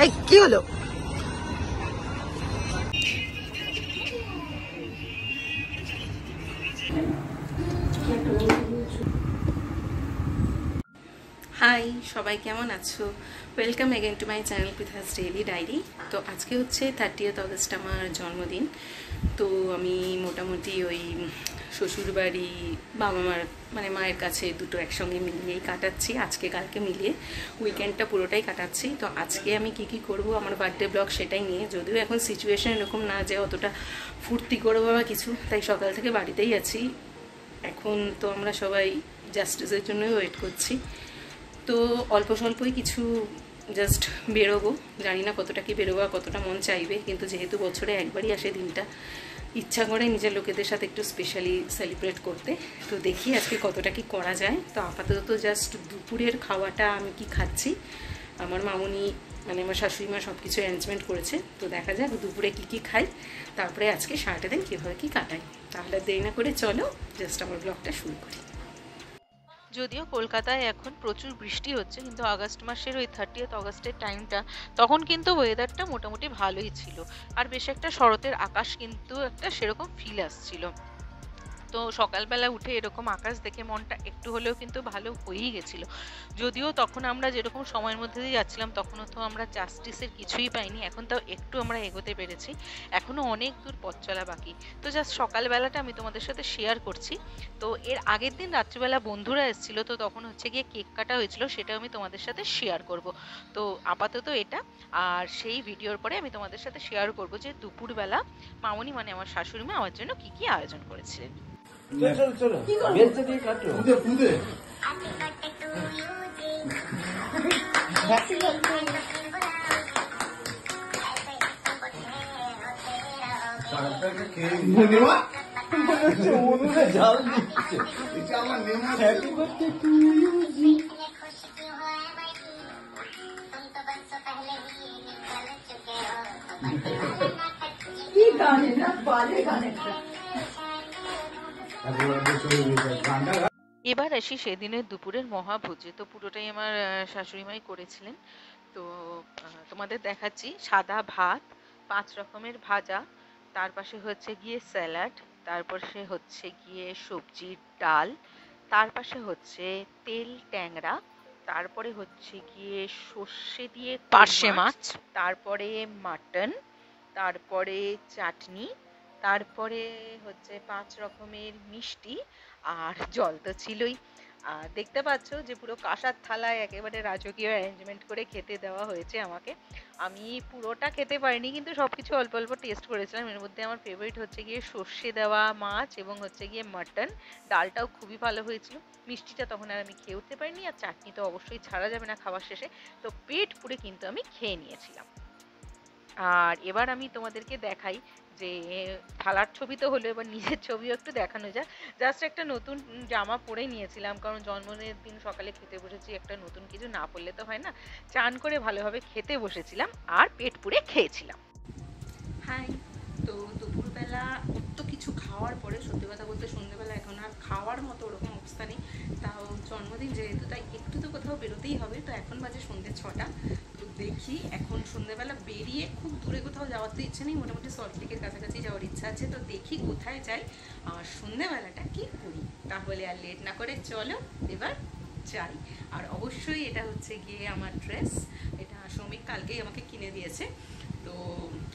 এই কি হলো? হাই সবাই, কেমন আছো? Welcome again to my channel Pitha's daily diary. তো আজকে হচ্ছে 30th অগস্ট আমার জন্মদিন। তো আমি মোটামুটি ওই শ্বশুরবাড়ি বাবা মার মানে মায়ের কাছে দুটো একসঙ্গে মিলিয়েই কাটাচ্ছি, আজকে কালকে মিলিয়ে উইকেন্ডটা পুরোটাই কাটাচ্ছি। তো আজকে আমি কি করব আমার বার্থডে ব্লগ সেটাই নিয়ে, যদিও এখন সিচুয়েশন এরকম না যে অতটা ফুর্তি করবো বা কিছু, তাই সকাল থেকে বাড়িতেই আছি। এখন তো আমরা সবাই জাস্টিসের জন্যই ওয়েট করছি। তো অল্প স্বল্পই কিছু জাস্ট বেরোবো, জানি না কতটা কি বেরোবো, কতটা মন চাইবে, কিন্তু যেহেতু বছরে একবারই আসে দিনটা, ইচ্ছা করে নিজের লোকেদের সাথে একটু স্পেশালি সেলিব্রেট করতে। তো দেখি আজকে কতটা কি করা যায়। তো আপাতত জাস্ট দুপুরের খাওয়াটা আমি কি খাচ্ছি, আমার মামুনি মানে আমার শাশুড়ি মা সব কিছু অ্যারেঞ্জমেন্ট করেছে। তো দেখা যাক দুপুরে কি খাই, তারপরে আজকে সারাটা দিন কীভাবে কী কাটাই। তাহলে দেরি না করে চলো জাস্ট আমার ব্লগটা শুরু করি। যদিও কলকাতায় এখন প্রচুর বৃষ্টি হচ্ছে, কিন্তু আগস্ট মাসের ওই 30th অগস্টের টাইমটা তখন কিন্তু ওয়েদারটা মোটামুটি ভালোই ছিল। আর বেশ একটা শরতের আকাশ কিন্তু একটা সেরকম ফিল আসছিল। তো সকালবেলা উঠে এরকম আকাশ দেখে মনটা একটু হলেও কিন্তু ভালো হয়েই গেছিল। যদিও তখন আমরা যেরকম সময়ের মধ্যে দিয়ে যাচ্ছিলাম তখনও তো আমরা জাস্টিসের কিছুই পাইনি, এখন তাও একটু আমরা এগোতে পেরেছি, এখনো অনেক দূর পথ চলা বাকি। তো জাস্ট সকালবেলাটা আমি তোমাদের সাথে শেয়ার করছি। তো এর আগের দিন রাত্রিবেলা বন্ধুরা এসেছিল, তো তখন হচ্ছে গিয়ে কেক কাটা হয়েছিল, সেটাও আমি তোমাদের সাথে শেয়ার করব। তো আপাতত এটা, আর সেই ভিডিওর পরে আমি তোমাদের সাথে শেয়ার করব যে দুপুরবেলা মামনি মানে আমার শাশুড়ি মা আমার জন্য কি কি আয়োজন করেছিলেন। চলো চলো চলো বেলচা দিয়ে কাটো খুদে খুদে জাল দিচ্ছে এটা আমার নেমা। হ্যাপি বার্থডে টু ইউ জি। কি গানে না বাজে গানে। এবার আসি সেদিনের দুপুরের মহাভোজে। তো পুরোটাই আমার শাশুড়ি মাই করেছিলেন। তো তোমাদের দেখাচ্ছি সাদা ভাত, 5 রকমের ভাজা, তার পাশে হচ্ছে গিয়ে স্যালাড, তারপর সে হচ্ছে গিয়ে সবজির ডাল, তার পাশে হচ্ছে তেল ট্যাংরা, তারপরে হচ্ছে গিয়ে সর্ষে দিয়ে পার্শে মাছ, তারপরে মাটন, তারপরে চাটনি, তারপরে হচ্ছে 5 রকমের মিষ্টি, আর জল তো ছিলই। আর দেখতে পাচ্ছ যে পুরো কাঁসার থালায় একেবারে রাজকীয় অ্যারেঞ্জমেন্ট করে খেতে দেওয়া হয়েছে আমাকে। আমি পুরোটা খেতে পারিনি, কিন্তু সবকিছু অল্প অল্প টেস্ট করেছিলাম। এর মধ্যে আমার ফেভারিট হচ্ছে গিয়ে সর্ষে দেওয়া মাছ এবং হচ্ছে গিয়ে মাটন। ডালটাও খুবই ভালো হয়েছিল। মিষ্টিটা তখন আর আমি খেয়ে উঠতে পারিনি, আর চাটনি তো অবশ্যই ছাড়া যাবে না খাওয়ার শেষে। তো পেট পুরে কিন্তু আমি খেয়ে নিয়েছিলাম। আর এবার আমি তোমাদেরকে দেখাই যে থালার ছবি তো হলো, এবার নিজের ছবিও একটু দেখানো যায়। জাস্ট একটা নতুন জামা পরে নিয়েছিলাম, কারণ জন্মদিনের দিন সকালে খেতে বসেছি, একটা নতুন কিছু না পরলে তো হয় না। চান করে ভালোভাবে খেতে বসেছিলাম আর পেট পুরে খেয়েছিলাম। হাই, তো দুপুরবেলা তো কিছু খাওয়ার পরে সত্যি কথা বলতে সন্ধ্যেবেলা এখন আর খাওয়ার মতো ওরকম অবস্থা নেই। তাও জন্মদিন যেহেতু তাই একটু তো কোথাও বেরোতেই হবে। তো এখন বাজে সন্ধ্যে 6টা। তো দেখি এখন সন্ধ্যেবেলা বেরিয়ে খুব দূরে কোথাও যাওয়ার তো ইচ্ছে নেই, মোটামুটি সল্টলেকের কাছাকাছি যাওয়ার ইচ্ছা আছে। তো দেখি কোথায় যাই আর সন্ধ্যেবেলাটা কি করি। তাহলে আর লেট না করে চলো এবার যাই। আর অবশ্যই এটা হচ্ছে গিয়ে আমার ড্রেস, এটা শ্রমিক কালকেই আমাকে কিনে দিয়েছে। তো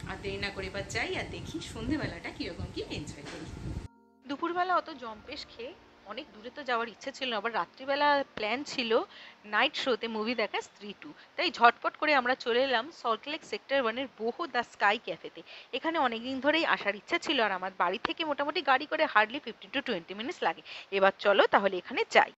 আর দেরি না করে এবার যাই আর দেখি সন্ধ্যেবেলাটা কীরকম কি এনজয় করি। দুপুরবেলা অত জম্পেশ খেয়ে অনেক দূরে তো যাওয়ার ইচ্ছে ছিল না, আবার রাত্রিবেলা প্ল্যান ছিল নাইট শোতে মুভি দেখা স্ত্রী 2। তাই ঝটপট করে আমরা চলে এলাম সল্টলেক সেক্টর 1-এর বহু দ্য স্কাই ক্যাফেতে। এখানে অনেকদিন ধরেই আসার ইচ্ছা ছিল, আর আমার বাড়ি থেকে মোটামুটি গাড়ি করে হার্ডলি 15 to 20 মিনিটস লাগে। এবার চলো তাহলে এখানে যাই।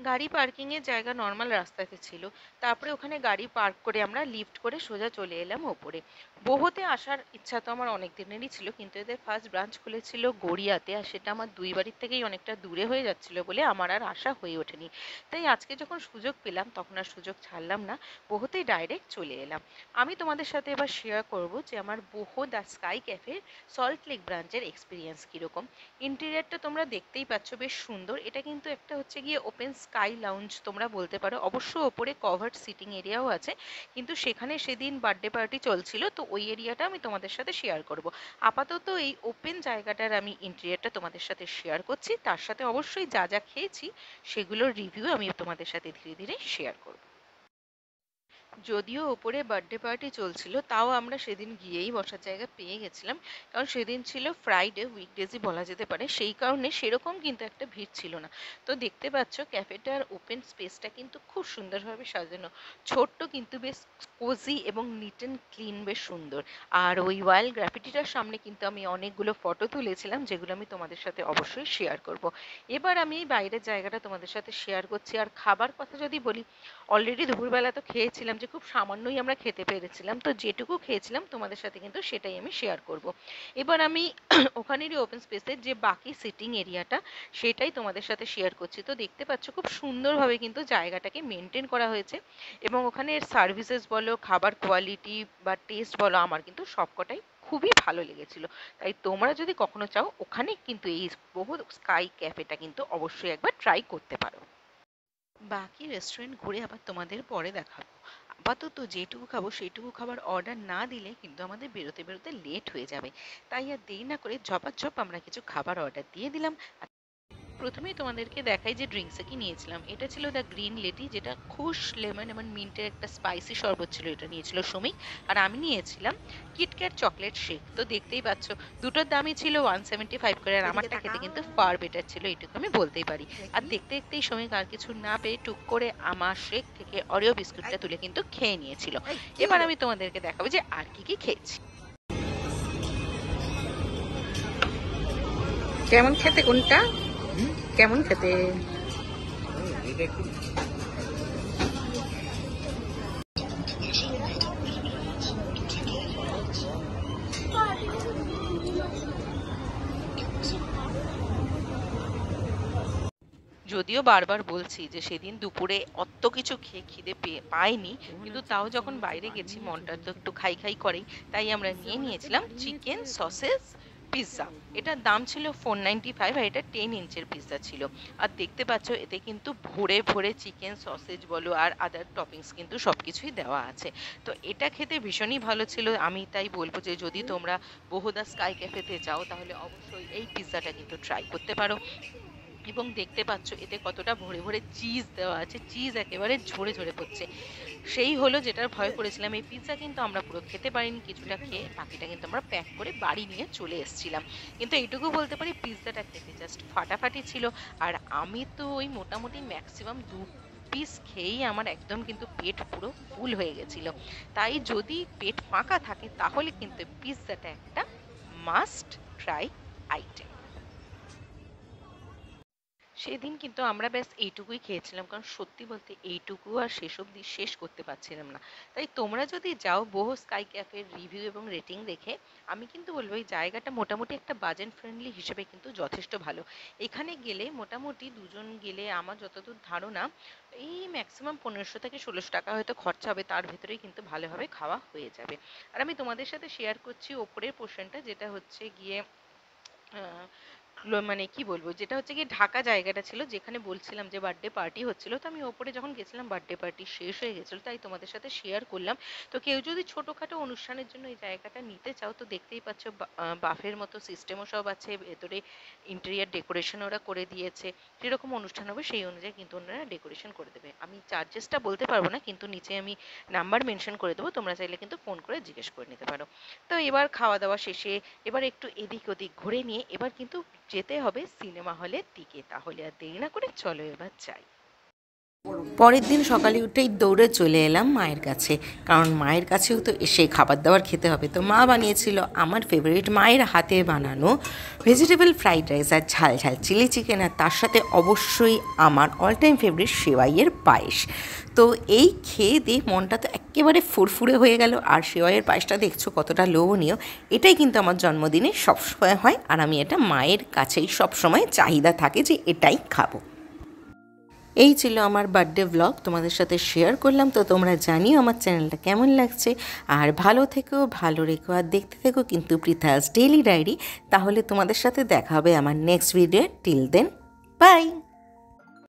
গাড়ি পার্কিং এর জায়গা নর্মাল রাস্তাতে ছিল। তারপরে ওখানে গাড়ি পার্ক করে আমরা লিফট করে সোজা চলে এলাম ওপরে। বোহোতে আসার ইচ্ছা তো আমার অনেক দিনেরই ছিল, কিন্তু এদের ফার্স্ট ব্রাঞ্চ খুলেছিল গড়িয়াতে, আর সেটা আমার দুই বাড়ির থেকেই অনেকটা দূরে হয়ে যাচ্ছিল বলে আমার আর আসা হয়ে ওঠেনি। তাই আজকে যখন সুযোগ পেলাম তখন আর সুযোগ ছাড়লাম না, বোহোতেই ডাইরেক্ট চলে এলাম। আমি তোমাদের সাথে এবার শেয়ার করব যে আমার বোহো দ্য স্কাই ক্যাফের সল্ট লেক ব্রাঞ্চের এক্সপিরিয়েন্স কীরকম। ইন্টেরিয়ারটা তোমরা দেখতেই পাচ্ছ, বেশ সুন্দর। এটা কিন্তু একটা হচ্ছে গিয়ে ওপেন স্কাই লাউঞ্জ তোমরা বলতে পারো। অবশ্য ওপরে কভার্ড সিটিং এরিয়াও আছে, কিন্তু সেখানে সেদিন বার্থডে পার্টি চলছিল, তো ওই এরিয়াটা আমি তোমাদের সাথে শেয়ার করব। আপাতত এই ওপেন জায়গাটার আমি ইন্টেরিয়ারটা তোমাদের সাথে শেয়ার করছি, তার সাথে অবশ্যই যা যা খেয়েছি সেগুলোর রিভিউ আমি তোমাদের সাথে ধীরে ধীরে শেয়ার করব। যদিও ওপরে বার্থডে পার্টি চলছিল, তাও আমরা সেদিন গিয়েই বসার জায়গা পেয়ে গেছিলাম, কারণ সেদিন ছিল ফ্রাইডে, উইকডেজই বলা যেতে পারে, সেই কারণে সেরকম কিন্তু একটা ভিড় ছিল না। তো দেখতে পাচ্ছ ক্যাফেটার ওপেন স্পেসটা কিন্তু খুব সুন্দরভাবে সাজানো, ছোট্ট কিন্তু বেশ কোজি এবং নিট অ্যান্ড ক্লিন, বেশ সুন্দর। আর ওই ওয়াল গ্রাফিটিটার সামনে কিন্তু আমি অনেকগুলো ফটো তুলেছিলাম, যেগুলো আমি তোমাদের সাথে অবশ্যই শেয়ার করব। এবার আমি এই বাইরের জায়গাটা তোমাদের সাথে শেয়ার করছি। আর খাবার কথা যদি বলি, অলরেডি দুপুরবেলা তো খেয়েছিলাম, যে খুব সামান্যই আমরা খেতে পেরেছিলাম, তো যেটুকু খেয়েছিলাম তোমাদের সাথে কিন্তু সেটাই আমি শেয়ার করব। এবার আমি ওখানেরই ওপেন স্পেসের যে বাকি সিটিং এরিয়াটা সেটাই তোমাদের সাথে শেয়ার করছি। তো দেখতে পাচ্ছ খুব সুন্দরভাবে কিন্তু জায়গাটাকে মেনটেন করা হয়েছে, এবং ওখানের সার্ভিসেস বলো, খাবার কোয়ালিটি বা টেস্ট বলো, আমার কিন্তু সবকটাই খুবই ভালো লেগেছিল। তাই তোমরা যদি কখনো চাও, ওখানে কিন্তু এই বহু স্কাই ক্যাফেটা কিন্তু অবশ্যই একবার ট্রাই করতে পারো। বাকি রেস্টুরেন্ট ঘুরে আবার তোমাদের পরে দেখাবো। আপাতত যেটুকু খাবো সেইটুকু খাবার অর্ডার না দিলে কিন্তু আমাদের বেরোতে বেরোতে লেট হয়ে যাবে। তাই আর দেরি না করে ঝপাঝপ আমরা কিছু খাবার অর্ডার দিয়ে দিলাম। প্রথমেই তোমাদেরকে দেখাই যে ড্রিঙ্কসে কি নিয়েছিলাম। এটা ছিল দ্য গ্রিন লেডি, যেটা খুশ লেমন এবং মিন্টের একটা স্পাইসি শরবত ছিল, এটা নিয়েছিল সুমিক। আর আমি নিয়েছিলাম কিটক্যাট চকলেট শেক। তো দেখতেই পাচ্ছ দুটোর দামই ছিল 175 করে, আর আমারটা খেতে কিন্তু ফার বেটার ছিল, এটুকু আমি বলতেই পারি। আর দেখতে দেখতেই সুমিক আর কিছু না পেয়ে টুক করে আমার শেক থেকে অরিও বিস্কুটটা তুলে কিন্তু খেয়ে নিয়েছিল। এবার আমি তোমাদেরকে দেখাবো যে আর কি কি খেয়েছি। কেমন খেতে কোনটা? কেমন খেতে? এটা একটু যদিও বারবার বলছি যে সেদিন দুপুরে অত কিছু খেয়ে খিদে পাইনি, কিন্তু তাও যখন বাইরে গেছি মনটা তো একটু খাই খাই করেই। তাই আমরা নিয়ে নিয়েছিলাম চিকেন সসেজ পিৎজা। এটার দাম ছিল 495, আর এটা 10 ইঞ্চের পিৎজা ছিল। আর দেখতে পাচ্ছ এতে কিন্তু ভরে ভরে চিকেন সসেজ বলো আর আদার টপিংস কিন্তু সবকিছুই দেওয়া আছে। তো এটা খেতে ভীষণই ভালো ছিল। আমি তাই বলবো যে যদি তোমরা বহুদা স্কাই ক্যাফেতে যাও তাহলে অবশ্যই এই পিৎজাটা কিন্তু ট্রাই করতে পারো। এবং দেখতে পাচ্ছ এতে কতটা ভরে ভরে চিজ দেওয়া আছে, চিজ একেবারে ঝরে ঝরে পড়ছে। সেই হলো যেটার ভয় করেছিলাম। এই পিৎজা কিন্তু আমরা পুরো খেতে পারিনি, কিছুটা খেয়ে বাকিটা কিন্তু আমরা প্যাক করে বাড়ি নিয়ে চলে এসেছিলাম। কিন্তু এইটুকু বলতে পারি পিৎজাটা খেতে জাস্ট ফাটাফাটি ছিল। আর আমি তো ওই মোটামুটি ম্যাক্সিমাম 2 পিস খেয়েই আমার একদম কিন্তু পেট পুরো ফুল হয়ে গেছিল। তাই যদি পেট ফাঁকা থাকে তাহলে কিন্তু পিৎজাটা একটা মাস্ট ট্রাই আইটেম। সেদিন কিন্তু আমরা ব্যাস এইটুকুই খেয়েছিলাম, কারণ সত্যি বলতে এইটুকু আর শেষ অবধি শেষ করতে পারছিলাম না। তাই তোমরা যদি যাও বহু স্কাই ক্যাফের রিভিউ এবং রেটিং দেখে, আমি কিন্তু বলবো এই জায়গাটা মোটামুটি একটা বাজেট ফ্রেন্ডলি হিসেবে কিন্তু যথেষ্ট ভালো। এখানে গেলে মোটামুটি দুজন গেলে আমার যতদূর ধারণা এই ম্যাক্সিমাম 1500 থেকে 1600 টাকা হয়তো খরচা হবে, তার ভেতরেই কিন্তু ভালোভাবে খাওয়া হয়ে যাবে। আর আমি তোমাদের সাথে শেয়ার করছি ওপরের পোর্শনটা, যেটা হচ্ছে গিয়ে আহ, মানে কি বলবো, যেটা হচ্ছে কি ঢাকা জায়গাটা ছিল যেখানে বলছিলাম যে বার্থডে পার্টি হচ্ছিল। তো আমি ওপরে যখন গেছিলাম বার্থডে পার্টি শেষ হয়ে গেছিল, তাই তোমাদের সাথে শেয়ার করলাম। তো কেউ যদি ছোটখাটো অনুষ্ঠানের জন্য এই জায়গাটা নিতে চাও, তো দেখতেই পাচ্ছ বাফের মতো সিস্টেমও সব আছে ভেতরে, ইন্টেরিয়ার ডেকোরেশন ওরা করে দিয়েছে। যেরকম অনুষ্ঠান হবে সেই অনুযায়ী কিন্তু ওনারা ডেকোরেশন করে দেবে। আমি চার্জেসটা বলতে পারবো না, কিন্তু নিচে আমি নাম্বার মেনশন করে দেবো, তোমরা চাইলে কিন্তু ফোন করে জিজ্ঞেস করে নিতে পারো। তো এবার খাওয়া দাওয়া শেষে এবার একটু এদিক ওদিক ঘুরে নিয়ে এবার কিন্তু যেতে হবে সিনেমা হলের দিকে। তাহলে আর দেরি না করে চলো এবার যাই। পরের দিন সকালে উঠেই দৌড়ে চলে এলাম মায়ের কাছে, কারণ মায়ের কাছেও তো এসে খাবার দাবার খেতে হবে। তো মা বানিয়েছিল আমার ফেভারিট, মায়ের হাতে বানানো ভেজিটেবল ফ্রাইড রাইস আর ঝাল ঝাল চিলি চিকেন, আর তার সাথে অবশ্যই আমার অল টাইম ফেভারিট সেওয়াইয়ের পায়েস। তো এই খেয়ে দিয়ে মনটা তো একেবারে ফুরফুরে হয়ে গেল। আর সেওয়াইয়ের পায়েসটা দেখছো কতটা লোভনীয়, এটাই কিন্তু আমার জন্মদিনে সবসময় হয়, আর আমি এটা মায়ের কাছেই সবসময় চাহিদা থাকে যে এটাই খাবো। এই ছিল আমার বার্থডে ব্লগ, তোমাদের সাথে শেয়ার করলাম। তো তোমরা জানিও আমার চ্যানেলটা কেমন লাগছে, আর ভালো থেকো, ভালো রেখো, আর দেখতে থেকো কিন্তু পৃথাস ডেইলি ডায়েরি। তাহলে তোমাদের সাথে দেখা হবে আমার next video. Till then, by.